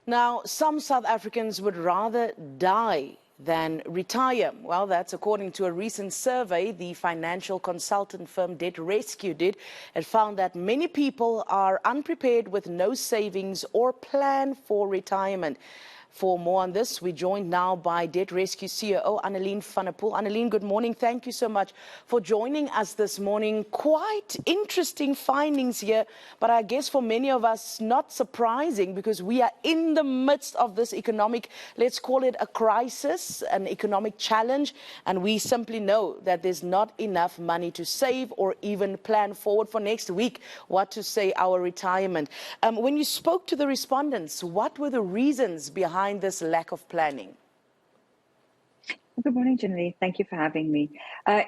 Now, some South Africans would rather die than retire. Well, that's according to a recent survey the financial consultant firm Debt Rescue did. It found that many people are unprepared with no savings or plan for retirement. For more on this, we're joined now by Debt Rescue COO Annaline Van Der Poel. Annaline, good morning. Thank you so much for joining us this morning. Quite interesting findings here, but I guess for many of us, not surprising because we are in the midst of this economic, let's call it a crisis, an economic challenge, and we simply know that there's not enough money to save or even plan forward for next week, what to say, our retirement. When you spoke to the respondents, what were the reasons behind this lack of planning? Good morning, Jenny. Thank you for having me.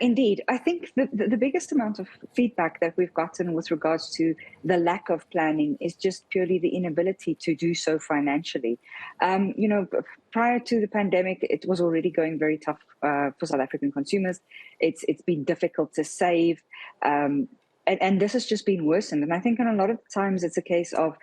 Indeed, I think the biggest amount of feedback that we've gotten with regards to the lack of planning is just purely the inability to do so financially. Prior to the pandemic, it was already going very tough for South African consumers. It's been difficult to save, and this has just been worsened. And I think in a lot of times it's a case of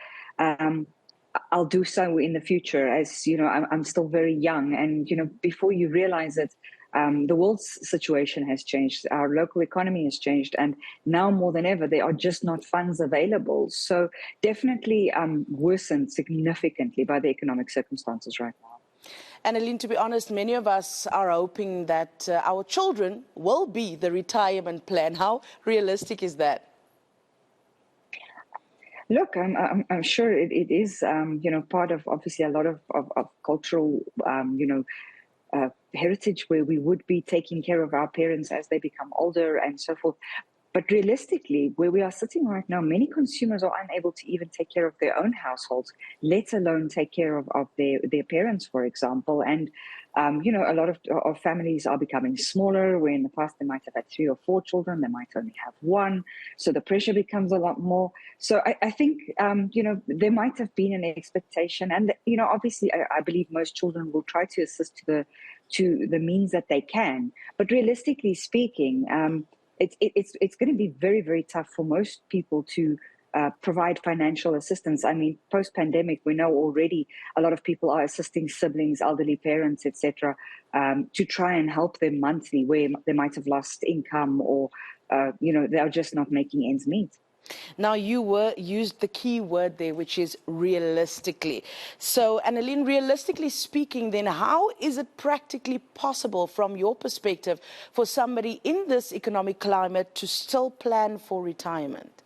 I'll do so in the future, as you know, I'm still very young, and before you realize it, the world's situation has changed, our local economy has changed, and now more than ever there are just not funds available. So definitely worsened significantly by the economic circumstances right now. Annaline, to be honest, many of us are hoping that our children will be the retirement plan. How realistic is that? Look, I'm sure it is, part of obviously a lot of cultural, heritage where we would be taking care of our parents as they become older and so forth. But realistically, where we are sitting right now, many consumers are unable to even take care of their own households, let alone take care of their parents, for example. And, a lot of families are becoming smaller, where in the past they might have had 3 or 4 children, they might only have 1. So the pressure becomes a lot more. So I think, there might have been an expectation. And, obviously, I believe most children will try to assist to the means that they can. But realistically speaking, it's going to be very, very tough for most people to provide financial assistance. I mean, post-pandemic, we know already a lot of people are assisting siblings, elderly parents, etc., to try and help them monthly where they might have lost income or, they are just not making ends meet. Now, you used the key word there, which is realistically. So, Annaline, realistically speaking, then, how is it practically possible from your perspective for somebody in this economic climate to still plan for retirement?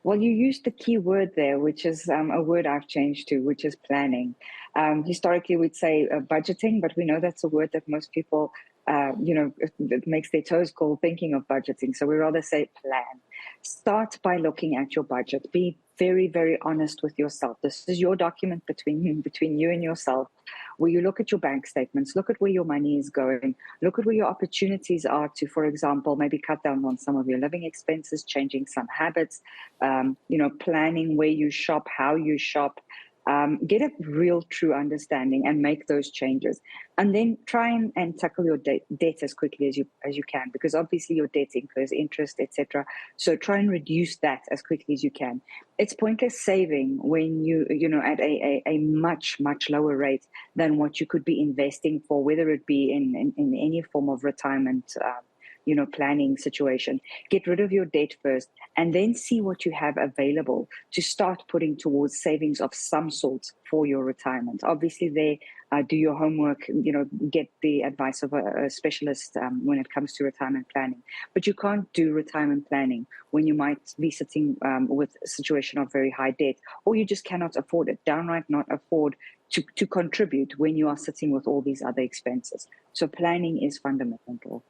Well, you used the key word there, which is a word I've changed to, which is planning. Historically, we'd say budgeting, but we know that's a word that most people, it makes their toes cold thinking of budgeting. So we rather say plan. Start by looking at your budget. Be very, very honest with yourself. This is your document between you and yourself, where you look at your bank statements, look at where your money is going, look at where your opportunities are to, for example, maybe cut down on some of your living expenses, changing some habits, planning where you shop, how you shop. Get a real true understanding and make those changes, and then try and tackle your debt as quickly as you can, because obviously your debt incurs interest, etc. So try and reduce that as quickly as you can. It's pointless saving when you at a much lower rate than what you could be investing for, whether it be in any form of retirement planning situation. Get rid of your debt first, and then see what you have available to start putting towards savings of some sort for your retirement. Obviously, do your homework, get the advice of a specialist when it comes to retirement planning. But you can't do retirement planning when you might be sitting with a situation of very high debt, or you just cannot afford it, downright not afford to contribute when you are sitting with all these other expenses. So planning is fundamental.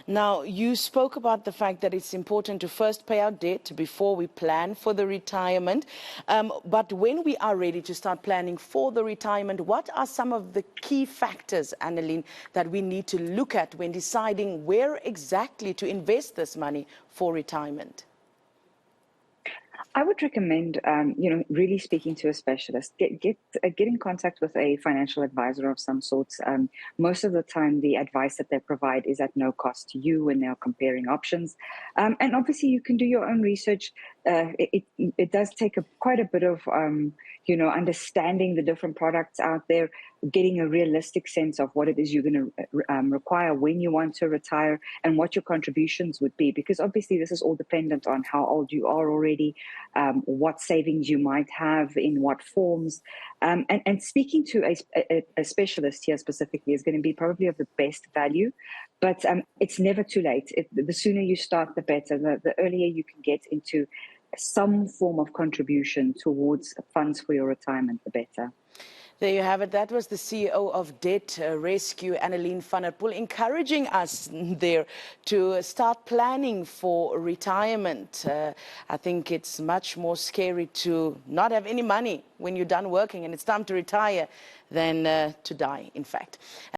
Now, you spoke about the fact that it's important to first pay our debt before we plan for the retirement. But when we are ready to start planning for the retirement, what are some of the key factors, Annaline, that we need to look at when deciding where exactly to invest this money for retirement? I would recommend, really speaking to a specialist. Get in contact with a financial advisor of some sorts. Most of the time, the advice that they provide is at no cost to you when they are comparing options. And obviously, you can do your own research. it does take quite a bit of understanding the different products out there, getting a realistic sense of what it is you're going to require when you want to retire, and what your contributions would be, because obviously this is all dependent on how old you are already, what savings you might have in what forms, and speaking to a specialist here specifically is going to be probably of the best value. But it's never too late. The sooner you start, the better. The earlier you can get into some form of contribution towards funds for your retirement, the better. There you have it. That was the CEO of Debt Rescue, Annaline Van Der Poel, encouraging us there to start planning for retirement. I think it's much more scary to not have any money when you're done working and it's time to retire than to die, in fact.